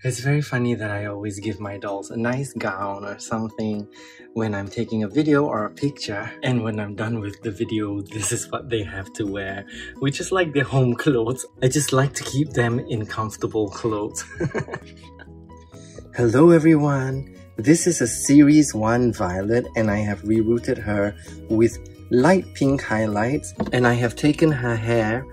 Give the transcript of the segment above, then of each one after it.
It's very funny that I always give my dolls a nice gown or something when I'm taking a video or a picture, and when I'm done with the video, this is what they have to wear, which is like their home clothes. I just like to keep them in comfortable clothes. Hello everyone! This is a Series 1 Violet, and I have rerouted her with light pink highlights, and I have taken her hair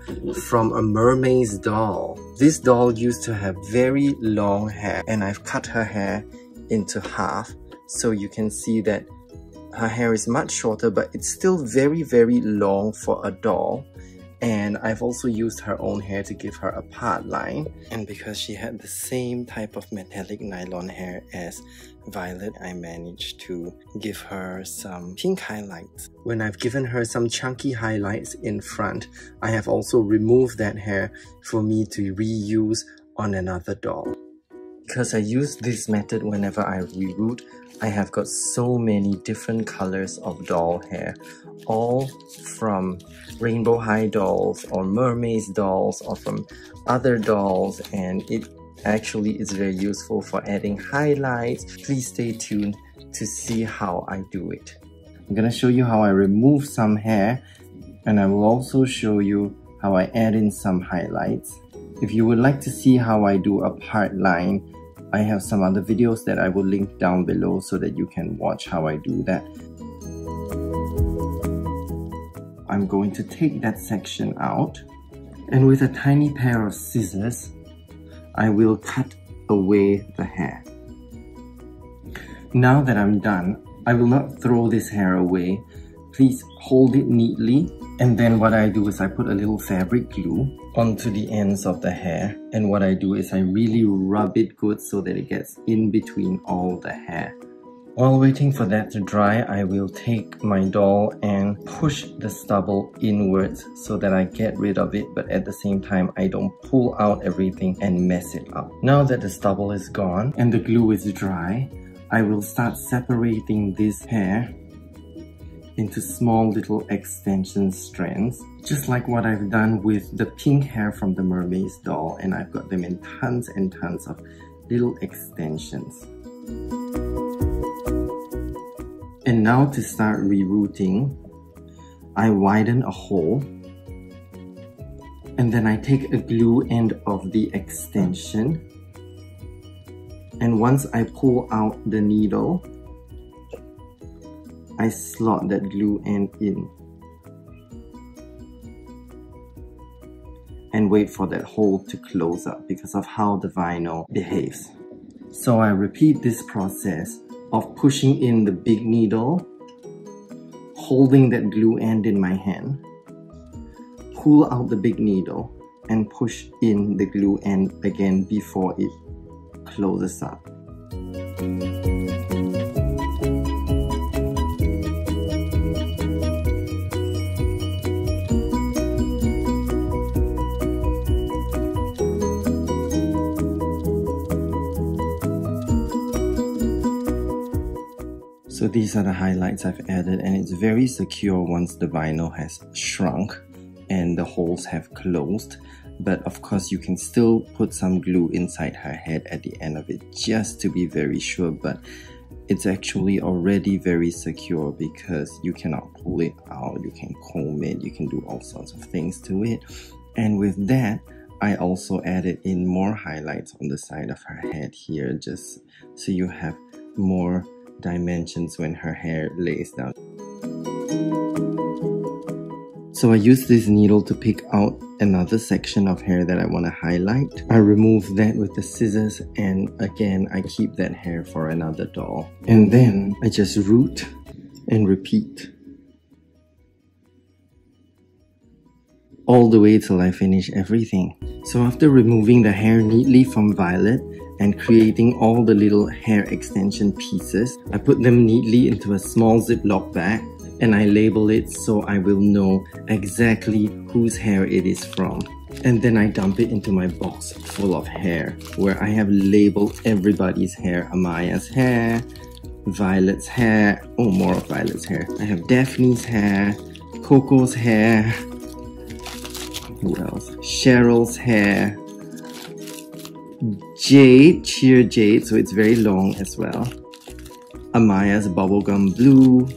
from a mermaid's doll. This doll used to have very long hair, and I've cut her hair into half so you can see that her hair is much shorter, but it's still very long for a doll. And I've also used her own hair to give her a part line. And because she had the same type of metallic nylon hair as Violet, I managed to give her some pink highlights. When I've given her some chunky highlights in front, I have also removed that hair for me to reuse on another doll. Because I use this method whenever I reroot, I have got so many different colors of doll hair, all from Rainbow High dolls or Mermaids dolls or from other dolls, and it actually is very useful for adding highlights. Please stay tuned to see how I do it. I'm gonna show you how I remove some hair, and I will also show you how I add in some highlights. If you would like to see how I do a part line, I have some other videos that I will link down below so that you can watch how I do that. I'm going to take that section out, and with a tiny pair of scissors, I will cut away the hair. Now that I'm done, I will not throw this hair away. Please hold it neatly, and then what I do is I put a little fabric glue onto the ends of the hair, and what I do is I really rub it good so that it gets in between all the hair. While waiting for that to dry, I will take my doll and push the stubble inwards so that I get rid of it, but at the same time I don't pull out everything and mess it up. Now that the stubble is gone and the glue is dry, I will start separating this hair into small little extension strands, just like what I've done with the pink hair from the Mermaid's doll, and I've got them in tons and tons of little extensions. And now to start rerooting, I widen a hole, and then I take a glue end of the extension, and once I pull out the needle, I slot that glue end in and wait for that hole to close up because of how the vinyl behaves. So I repeat this process of pushing in the big needle, holding that glue end in my hand, pull out the big needle, and push in the glue end again before it closes up. So these are the highlights I've added, and it's very secure once the vinyl has shrunk and the holes have closed. But of course you can still put some glue inside her head at the end of it just to be very sure, but it's actually already very secure because you cannot pull it out, you can comb it, you can do all sorts of things to it. And with that, I also added in more highlights on the side of her head here, just so you have more dimensions when her hair lays down. So I use this needle to pick out another section of hair that I want to highlight. I remove that with the scissors, and again I keep that hair for another doll. And then I just root and repeat all the way till I finish everything. So after removing the hair neatly from Violet and creating all the little hair extension pieces, I put them neatly into a small Ziploc bag, and I label it so I will know exactly whose hair it is from. And then I dump it into my box full of hair, where I have labeled everybody's hair. Amaya's hair, Violet's hair, oh, more of Violet's hair. I have Daphne's hair, Coco's hair, who else? Cheryl's hair, Jade, sheer jade, so it's very long as well. Amaya's bubblegum blue.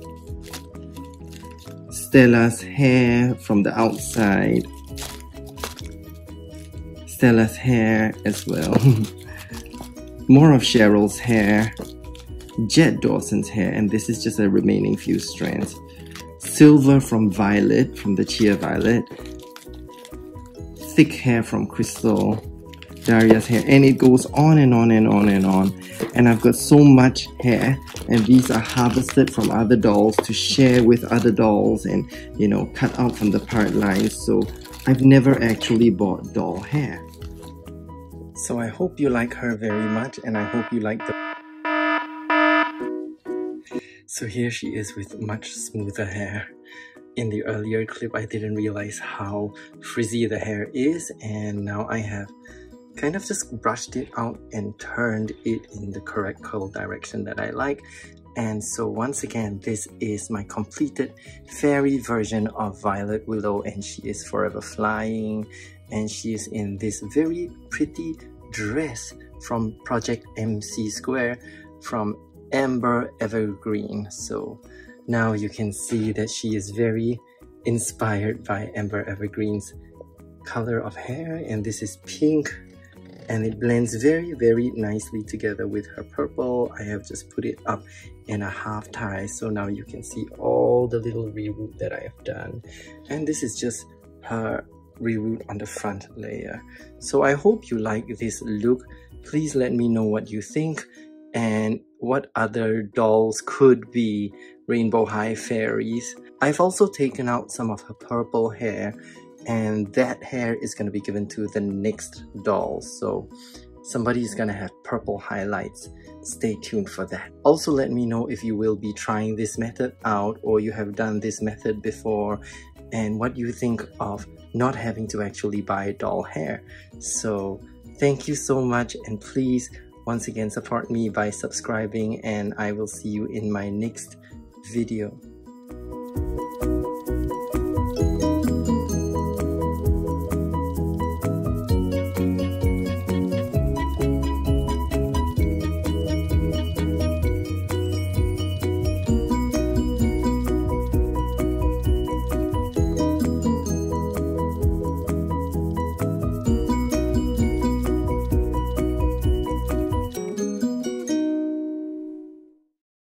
Stella's hair from the outside. Stella's hair as well. More of Cheryl's hair. Jet Dawson's hair, and this is just a remaining few strands. Silver from Violet, from the Cheer Violet. Thick hair from Crystal. Daria's hair, and it goes on and on and on and on. And I've got so much hair, and these are harvested from other dolls to share with other dolls and, you know, cut out from the part lines. So I've never actually bought doll hair. So I hope you like her very much, and I hope you like the... So here she is with much smoother hair. In the earlier clip, I didn't realize how frizzy the hair is, and now I have kind of just brushed it out and turned it in the correct curl direction that I like. And so once again, this is my completed fairy version of Violet Willow, and she is forever flying, and she is in this very pretty dress from Project MC Square from Amber Evergreen. So now you can see that she is very inspired by Amber Evergreen's color of hair, and this is pink, and it blends very nicely together with her purple. I have just put it up in a half tie, so now you can see all the little reroot that I have done, and this is just her reroot on the front layer. So I hope you like this look. Please let me know what you think and what other dolls could be Rainbow High fairies. I've also taken out some of her purple hair, and that hair is going to be given to the next doll. So somebody's going to have purple highlights. Stay tuned for that. Also, let me know if you will be trying this method out, or you have done this method before, and what you think of not having to actually buy doll hair. So thank you so much, and please once again support me by subscribing, and I will see you in my next video.